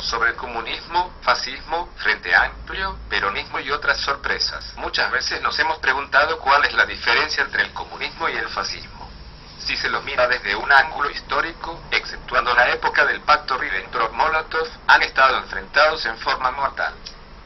sobre comunismo, fascismo, Frente Amplio, peronismo y otras sorpresas. Muchas veces nos hemos preguntado cuál es la diferencia entre el comunismo y el fascismo. Si se los mira desde un ángulo histórico, exceptuando la época del pacto Ribbentrop-Molotov, han estado enfrentados en forma mortal.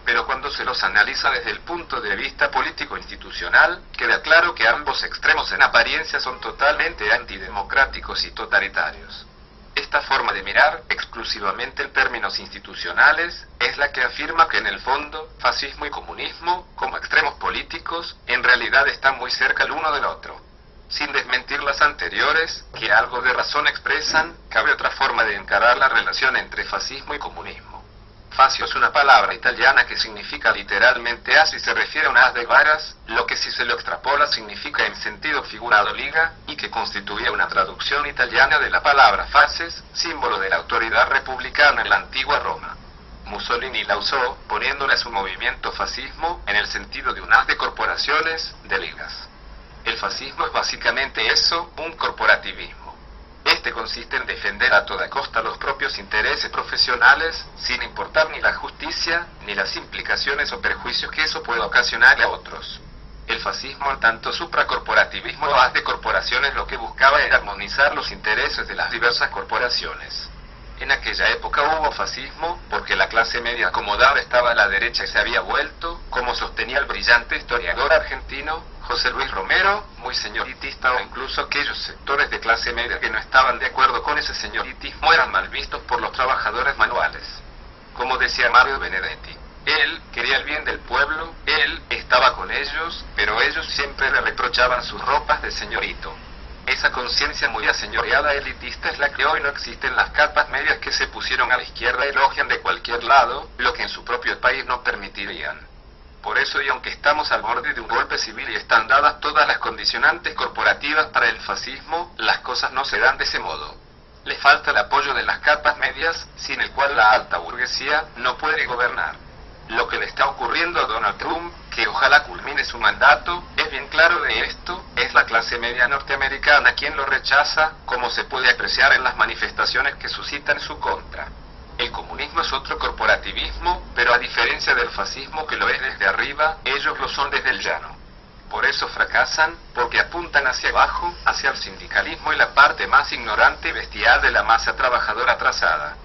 Pero cuando se los analiza desde el punto de vista político-institucional, queda claro que ambos extremos en apariencia son totalmente antidemocráticos y totalitarios. Esta forma de mirar, exclusivamente en términos institucionales, es la que afirma que en el fondo, fascismo y comunismo, como extremos políticos, en realidad están muy cerca el uno del otro. Sin desmentir las anteriores, que algo de razón expresan, cabe otra forma de encarar la relación entre fascismo y comunismo. Fascio es una palabra italiana que significa literalmente as y se refiere a un haz de varas, lo que si se lo extrapola significa en sentido figurado liga, y que constituía una traducción italiana de la palabra fasces, símbolo de la autoridad republicana en la antigua Roma. Mussolini la usó, poniéndola a su movimiento fascismo, en el sentido de un haz de corporaciones, de ligas. El fascismo es básicamente eso, un corporativismo. Este consiste en defender a toda costa los propios intereses profesionales, sin importar ni la justicia, ni las implicaciones o perjuicios que eso pueda ocasionar a otros. El fascismo, en tanto supracorporativismo o haz de corporaciones, lo que buscaba era armonizar los intereses de las diversas corporaciones. En aquella época hubo fascismo, porque la clase media acomodada estaba a la derecha y se había vuelto, como sostenía el brillante historiador argentino, José Luis Romero, muy señoritista, o incluso aquellos sectores de clase media que no estaban de acuerdo con ese señoritismo eran mal vistos por los trabajadores manuales. Como decía Mario Benedetti, él quería el bien del pueblo, él estaba con ellos, pero ellos siempre le reprochaban sus ropas de señorito. Esa conciencia muy aseñoreada elitista es la que hoy no existe en las capas medias que se pusieron a la izquierda y elogian de cualquier lado, lo que en su propio país no permitirían. Por eso, y aunque estamos al borde de un golpe civil y están dadas todas las condicionantes corporativas para el fascismo, las cosas no se dan de ese modo. Le falta el apoyo de las capas medias, sin el cual la alta burguesía no puede gobernar. Lo que le está ocurriendo a Donald Trump, que ojalá culmine su mandato, es bien claro de esto, es la clase media norteamericana quien lo rechaza, como se puede apreciar en las manifestaciones que suscitan en su contra. El comunismo es otro corporativismo, pero a diferencia del fascismo que lo es desde arriba, ellos lo son desde el llano. Por eso fracasan, porque apuntan hacia abajo, hacia el sindicalismo y la parte más ignorante y bestial de la masa trabajadora atrasada.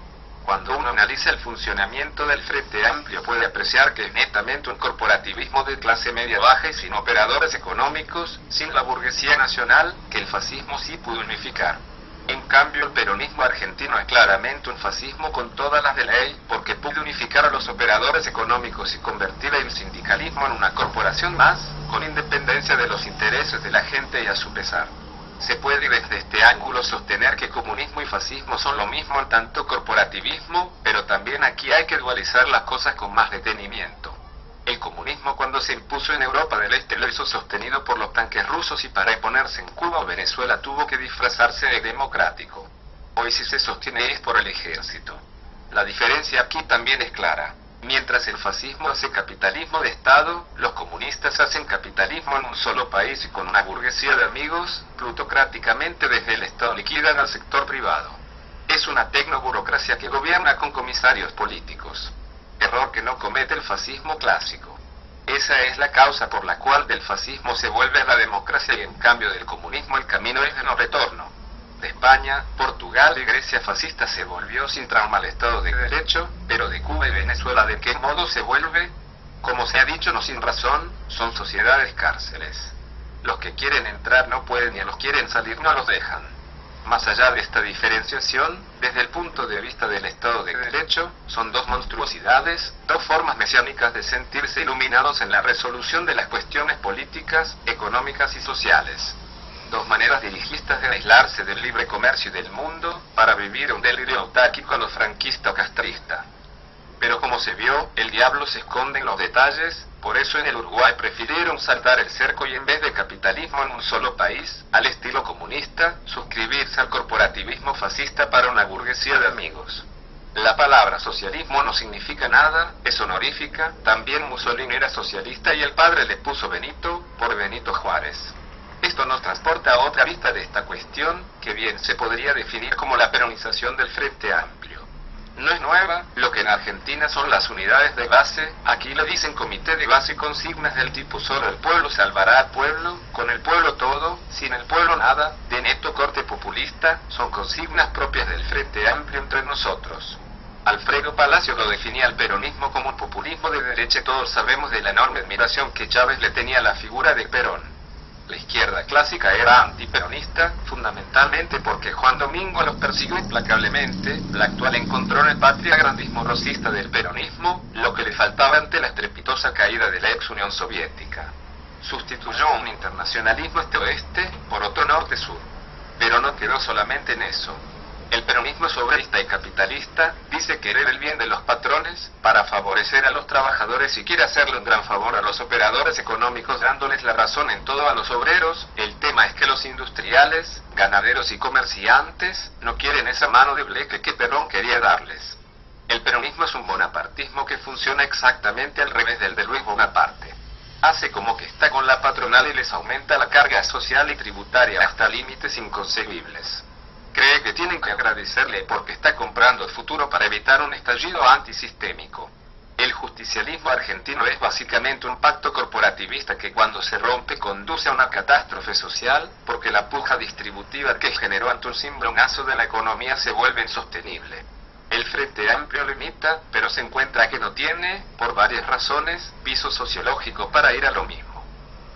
Cuando uno analiza el funcionamiento del Frente Amplio puede apreciar que es netamente un corporativismo de clase media baja y sin operadores económicos, sin la burguesía nacional, que el fascismo sí pudo unificar. En cambio, el peronismo argentino es claramente un fascismo con todas las de ley, porque pudo unificar a los operadores económicos y convertir el sindicalismo en una corporación más, con independencia de los intereses de la gente y a su pesar. Se puede desde este ángulo sostener que comunismo y fascismo son lo mismo en tanto corporativismo, pero también aquí hay que dualizar las cosas con más detenimiento. El comunismo, cuando se impuso en Europa del Este, lo hizo sostenido por los tanques rusos y para imponerse en Cuba o Venezuela tuvo que disfrazarse de democrático. Hoy si se sostiene es por el ejército. La diferencia aquí también es clara. Mientras el fascismo hace capitalismo de Estado, los comunistas hacen capitalismo en un solo país y con una burguesía de amigos, plutocráticamente desde el Estado liquidan al sector privado. Es una tecnoburocracia que gobierna con comisarios políticos. Error que no comete el fascismo clásico. Esa es la causa por la cual del fascismo se vuelve a la democracia y en cambio del comunismo el camino es de no retorno. De España, Portugal y Grecia fascista se volvió sin trauma al Estado de Derecho, pero de Cuba y Venezuela ¿de qué modo se vuelve? Como se ha dicho no sin razón, son sociedades cárceles. Los que quieren entrar no pueden y a los que quieren salir no los dejan. Más allá de esta diferenciación, desde el punto de vista del Estado de Derecho, son dos monstruosidades, dos formas mesiánicas de sentirse iluminados en la resolución de las cuestiones políticas, económicas y sociales. Dos maneras dirigistas de aislarse del libre comercio y del mundo, para vivir un delirio autáquico a lo franquista o castrista. Pero como se vio, el diablo se esconde en los detalles, por eso en el Uruguay prefirieron saltar el cerco y en vez de capitalismo en un solo país, al estilo comunista, suscribirse al corporativismo fascista para una burguesía de amigos. La palabra socialismo no significa nada, es honorífica, también Mussolini era socialista y el padre le puso Benito, por Benito Juárez. Esto nos transporta a otra vista de esta cuestión, que bien se podría definir como la peronización del Frente Amplio. No es nueva, lo que en Argentina son las unidades de base, aquí le dicen comité de base, consignas del tipo solo el pueblo salvará al pueblo, con el pueblo todo, sin el pueblo nada, de neto corte populista, son consignas propias del Frente Amplio entre nosotros. Alfredo Palacio lo definía al peronismo como un populismo de derecha. Todos sabemos de la enorme admiración que Chávez le tenía a la figura de Perón. La izquierda clásica era antiperonista, fundamentalmente porque Juan Domingo los persiguió implacablemente. La actual encontró en el patriarcalismo rosista del peronismo lo que le faltaba ante la estrepitosa caída de la ex Unión Soviética. Sustituyó un internacionalismo este-oeste por otro norte-sur. Pero no quedó solamente en eso. El peronismo es obrerista y capitalista, dice querer el bien de los patrones, para favorecer a los trabajadores y quiere hacerle un gran favor a los operadores económicos dándoles la razón en todo a los obreros. El tema es que los industriales, ganaderos y comerciantes, no quieren esa mano de bleque que Perón quería darles. El peronismo es un bonapartismo que funciona exactamente al revés del de Luis Bonaparte. Hace como que está con la patronal y les aumenta la carga social y tributaria hasta límites inconcebibles. Cree que tienen que agradecerle porque está comprando el futuro para evitar un estallido antisistémico. El justicialismo argentino es básicamente un pacto corporativista que cuando se rompe conduce a una catástrofe social, porque la puja distributiva que generó ante un cimbronazo de la economía se vuelve insostenible. El Frente Amplio lo imita, pero se encuentra que no tiene, por varias razones, piso sociológico para ir a lo mismo.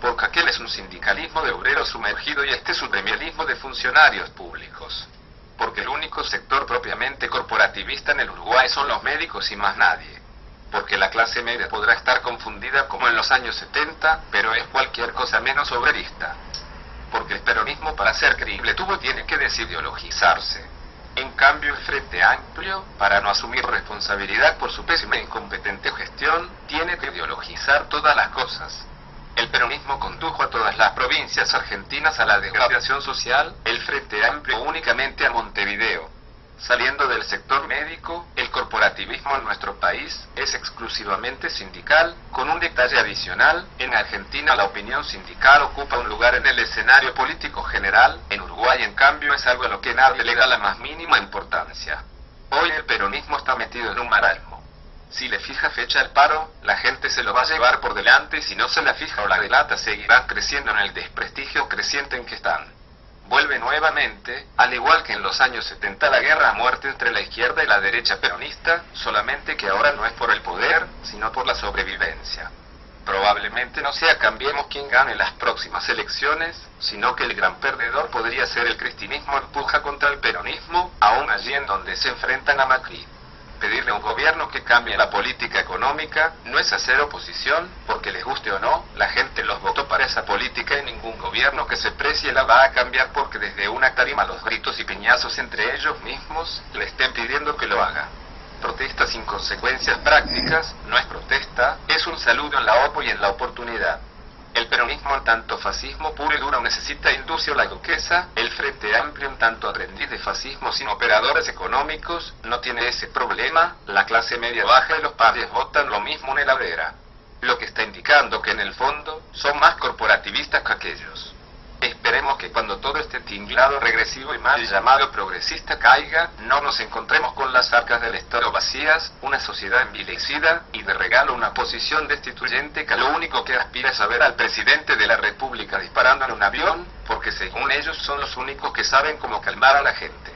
Porque aquel es un sindicalismo de obreros sumergido y este es un gremialismo de funcionarios públicos. Porque el único sector propiamente corporativista en el Uruguay son los médicos y más nadie. Porque la clase media podrá estar confundida como en los años 70, pero es cualquier cosa menos obrerista. Porque el peronismo para ser creíble tiene que desideologizarse. En cambio el Frente Amplio, para no asumir responsabilidad por su pésima e incompetente gestión, tiene que ideologizar todas las cosas. El peronismo condujo a todas las provincias argentinas a la degradación social, el Frente Amplio únicamente a Montevideo. Saliendo del sector médico, el corporativismo en nuestro país es exclusivamente sindical, con un detalle adicional: en Argentina la opinión sindical ocupa un lugar en el escenario político general, en Uruguay en cambio es algo a lo que nadie le da la más mínima importancia. Hoy el peronismo está metido en un marasmo. Si le fija fecha al paro, la gente se lo va a llevar por delante y si no se la fija o la delata seguirán creciendo en el desprestigio creciente en que están. Vuelve nuevamente, al igual que en los años 70, la guerra a muerte entre la izquierda y la derecha peronista, solamente que ahora no es por el poder, sino por la sobrevivencia. Probablemente no sea Cambiemos quien gane las próximas elecciones, sino que el gran perdedor podría ser el cristinismo en puja contra el peronismo, aún allí en donde se enfrentan a Macri. Pedirle a un gobierno que cambie la política económica no es hacer oposición, porque les guste o no, la gente los votó para esa política y ningún gobierno que se precie la va a cambiar porque desde una tarima los gritos y piñazos entre ellos mismos le estén pidiendo que lo haga. Protesta sin consecuencias prácticas no es protesta, es un saludo en la OPO y en la oportunidad. El peronismo en tanto fascismo puro y duro necesita Indusio la duquesa, el Frente Amplio en tanto aprendiz de fascismo sin operadores económicos, no tiene ese problema, la clase media baja y los padres votan lo mismo en heladera. Lo que está indicando que en el fondo, son más corporativistas que aquellos. Esperemos que cuando todo este tinglado regresivo y mal llamado progresista caiga, no nos encontremos con las arcas del Estado vacías, una sociedad envilecida, y de regalo una posición destituyente que lo único que aspira es a ver al presidente de la República disparando en un avión, porque según ellos son los únicos que saben cómo calmar a la gente.